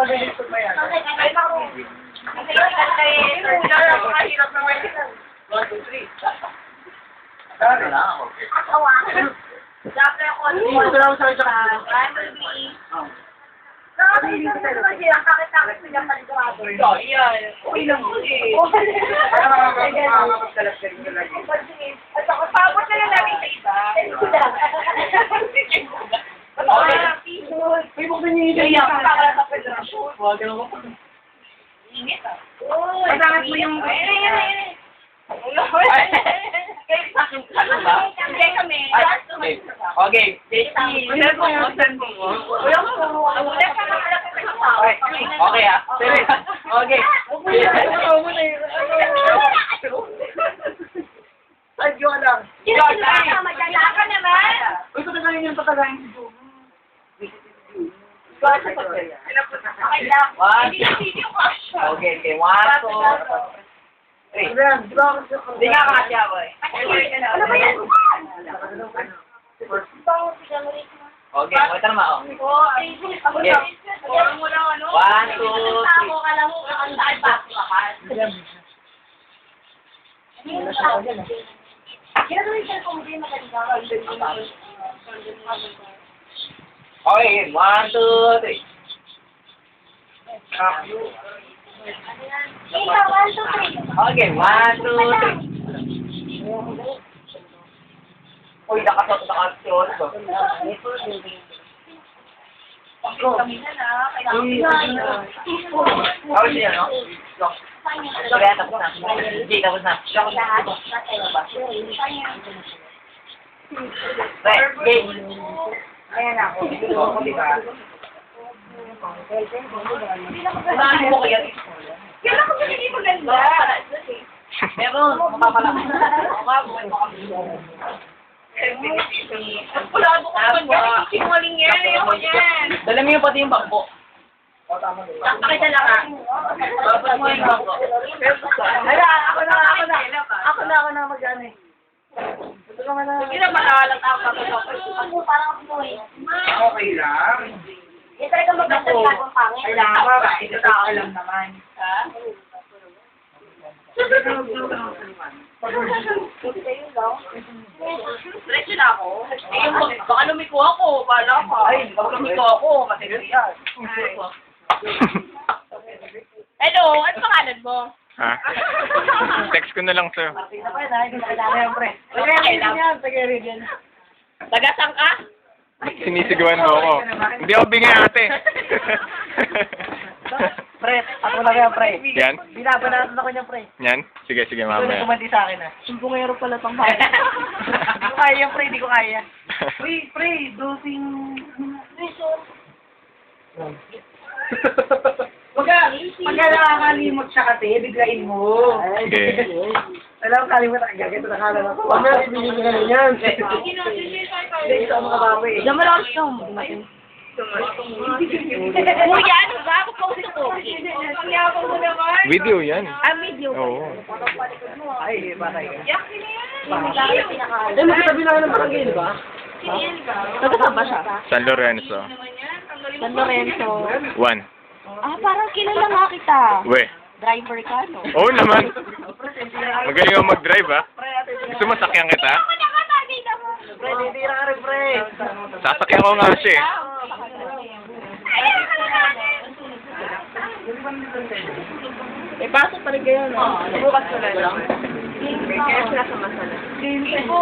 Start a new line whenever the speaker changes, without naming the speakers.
mabilis pa yan.
Ay, naku. Kasi kay hirap na may 1, 2, 3.
Dami na ako.
Asawa. Dapat ako
Ito lang sa isang
primary. Nakakita ko naman siya. Kakit-kakit silang paligurado. Yan. Uy lang po eh.
Kaya makakapagkalas ka rin yung lagi.
At saka pabot na lang namin sa iba.
Uy, buksan niyo yung
Kaya ako para sa federasyon.
Huwag ka naman.
Init ah. Uy.
Pagkakit mo yung...
Ay. Hindi kami.
Okay. Okay ah. Okay.
Ay, diyo ka lang.
Madala ka naman.
Uy, patagayin yung patagayin si Joe.
Okay lang. Hindi yung kasha.
Okay, okay. 1, 2, 3.
Ayan, di ba ako
Hindi ka kasya, boy.
Ano ba yan?
Okay, wait na naman.
Ako lang. Ako mo lang ano?
1, 2, 3.
Ako ka lang ang dahil back ka. Ginagawa yung cellphone mo din maganda.
Okay, 1, 2, 3.
Ika, 1, 2, 3.
Okay, 1, 2, 3. Uy, nakasot ko. Tapos yun, no? Kaya tapos na. Hindi, tapos na. Right, game.
Ayan ako.
Ako, di ba? Saan mo kaya dito?
Kailan ko ba hindi maganda?
Meron, mapapala.
Wala mo kung maganda. Sinungaling yan. Ayoko yan.
Dala mo yung pati yung bangko.
Nakakita lang ah.
Dapat mo yung bangko.
Ako na mag-ano eh.
Hindi na makahalang ako. Parang ako eh.
Okay lang.
Hindi talaga maganda ang bagong pangit.
Kailangan ba? Ito tao alam naman.
Ha? Diretso na ako. Eh, baka lumiko ako. Bala ka.
Ay,
baka lumiko ako. Matindi yan. Hello, ano pangalan mo?
Ha? Text ko na lang sa'yo.
Tingnan pa yun ha, hindi na kailangan yan, pre. Tagay yan, tagay yan.
Tagasang ka?
Sinisigawan mo ako. Hindi ako bingay ate.
Pre, ako lang yan, pre.
Yan?
Binabanatan ako niya, pre.
Yan? Sige, sige,
Ito
mamaya.
kumanti sa akin ha. Sumbongero pala tong bahay. Hindi ko kaya yan, pre, hindi ko kaya. Pre, dosing... Pagka nakakalimot siya kasi, biglain mo.
Okay.
Alam mo, kalimot ang gagawin. Ito nakala na. Huwag na, ibigin ka na yan. Hindi, ito ang mga baboy.
Diyan mo lang gusto mo. Kuya, ano ba? Ako gusto ko. Ang yapang mo naman.
Video yan.
Video.
Oo.
Ay, bakay ka.
Yakin na yan.
Eh, magsabi lang ng barangay, di ba?
Nagkasama ba siya?
San Lorenzo.
San Lorenzo.
1.
Ah, parang kilala nga kita.
We.
Driver ka, no?
Oo naman. Magaling ako mag-drive, ha? Gusto mo sakyan kita?
Ako nakatagay na mo.
Pre, titira ka rin, pre.
Sasakyan ko nga siya, eh.
Eh, pasok pa rin kayo, no? Bukas ko na lang. Kaya sila sa masala.
Hindi ko.